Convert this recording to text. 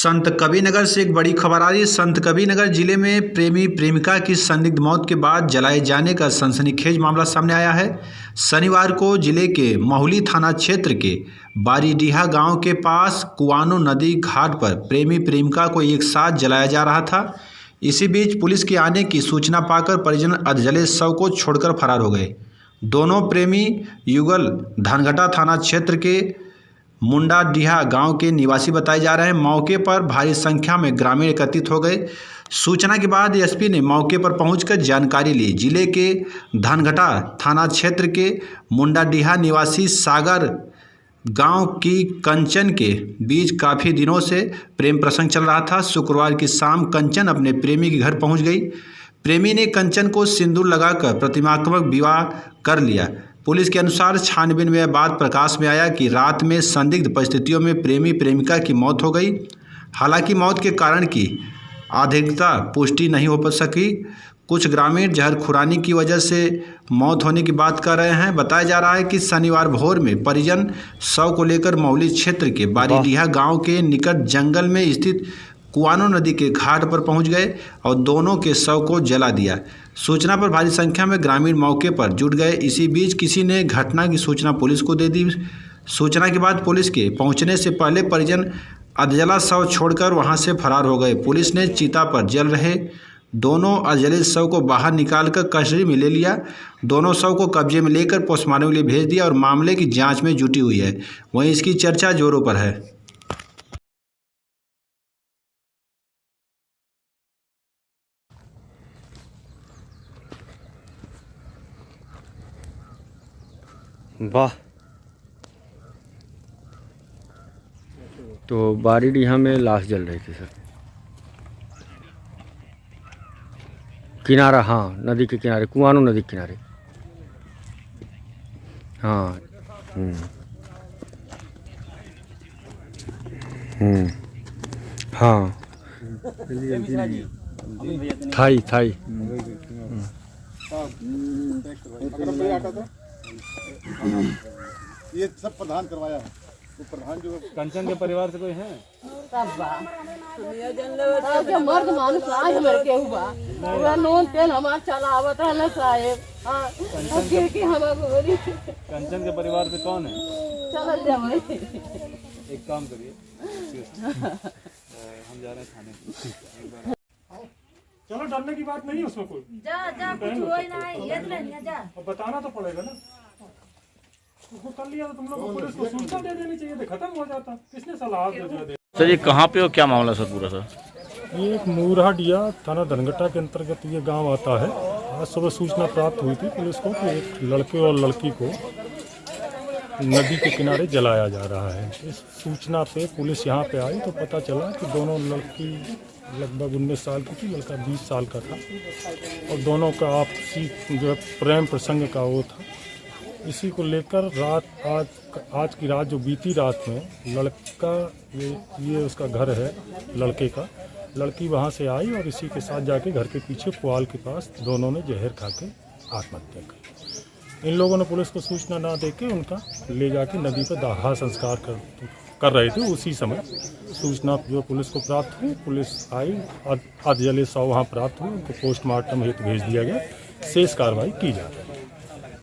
संत कबीरनगर से एक बड़ी खबर आ रही है। संत कबीरनगर जिले में प्रेमी प्रेमिका की संदिग्ध मौत के बाद जलाए जाने का सनसनीखेज मामला सामने आया है। शनिवार को जिले के महुली थाना क्षेत्र के बारीडीहा गांव के पास कुआनो नदी घाट पर प्रेमी प्रेमिका को एक साथ जलाया जा रहा था। इसी बीच पुलिस के आने की सूचना पाकर परिजन अधजले शव को छोड़कर फरार हो गए। दोनों प्रेमी युगल धनघटा थाना क्षेत्र के मुंडाडीहा गांव के निवासी बताए जा रहे हैं। मौके पर भारी संख्या में ग्रामीण एकत्रित हो गए। सूचना के बाद एसपी ने मौके पर पहुंचकर जानकारी ली। जिले के धनघटा थाना क्षेत्र के मुंडाडीहा निवासी सागर गांव की कंचन के बीच काफ़ी दिनों से प्रेम प्रसंग चल रहा था। शुक्रवार की शाम कंचन अपने प्रेमी के घर पहुंच गई। प्रेमी ने कंचन को सिंदूर लगाकर प्रतिमात्मक विवाह कर लिया। पुलिस के अनुसार छानबीन में बात प्रकाश में आया कि रात में संदिग्ध परिस्थितियों में प्रेमी प्रेमिका की मौत हो गई। हालांकि मौत के कारण की आधिकारिक पुष्टि नहीं हो सकी। कुछ ग्रामीण जहर खुरानी की वजह से मौत होने की बात कर रहे हैं। बताया जा रहा है कि शनिवार भोर में परिजन शव को लेकर महुली क्षेत्र के बारीडीहा गांव के निकट जंगल में स्थित कुआनो नदी के घाट पर पहुंच गए और दोनों के शव को जला दिया। सूचना पर भारी संख्या में ग्रामीण मौके पर जुट गए। इसी बीच किसी ने घटना की सूचना पुलिस को दे दी। सूचना के बाद पुलिस के पहुंचने से पहले परिजन अधजला शव छोड़कर वहां से फरार हो गए। पुलिस ने चिता पर जल रहे दोनों अधजले शव को बाहर निकालकर कस्टडी में ले लिया। दोनों शव को कब्जे में लेकर पोस्टमार्टम के लिए भेज दिया और मामले की जाँच में जुटी हुई है। वहीं इसकी चर्चा जोरों पर है। वाह। तो बारीडीहा में लाश जल रही थी सर। किनारा, हाँ, नदी के किनारे, कुआनो नदी के किनारे। हाँ। हाँ, थाई। ये सब प्रधान करवाया है। तो प्रधान जो कंचन के परिवार से कोई है? मर्द मानुस आज मर के हुआ पूरा नोन तेल हमार चलावत रहना साहेब। हाँ, कंचन के परिवार से कौन है? चल जाए। एक काम करिए, हम जा रहे हैं थाने। चलो डरने की बात नहीं है उसमें कोई। जा कुछ होई ना है, ये नहीं जा। अब बताना तो पड़ेगा ना। उसको कर लिया तो तुम लोग को पुलिस को सूचना दे देनी चाहिए तो खत्म हो जाता। किसने सलाह दे? सर ये कहाँ पे हो, क्या मामला सर पूरा सर? ये एक मुराडीहा थाना धनघटा के अंतर्गत ये गांव आता है। आज सुबह सूचना प्राप्त हुई थी पुलिस को कि एक लड़के और लड़की को नदी के किनारे जलाया जा रहा है। इस सूचना पे पुलिस यहाँ पे आई तो पता चला कि दोनों लड़की लगभग 19 साल की थी, लड़का 20 साल का था और दोनों का आपसी जो है प्रेम प्रसंग का वो था। इसी को लेकर आज की रात जो बीती रात में लड़का ये उसका घर है लड़के का, लड़की वहाँ से आई और इसी के साथ जाके घर के पीछे पुआल के पास दोनों ने जहर खा के आत्महत्या की। इन लोगों ने पुलिस को सूचना ना देके उनका ले जाके नदी पर दाह संस्कार कर रहे थे। उसी समय सूचना जो पुलिस को प्राप्त हुई, पुलिस आई और अधजले शव वहाँ प्राप्त हुए, उनको पोस्टमार्टम हेतु भेज दिया गया। शेष कार्रवाई की जा रही है।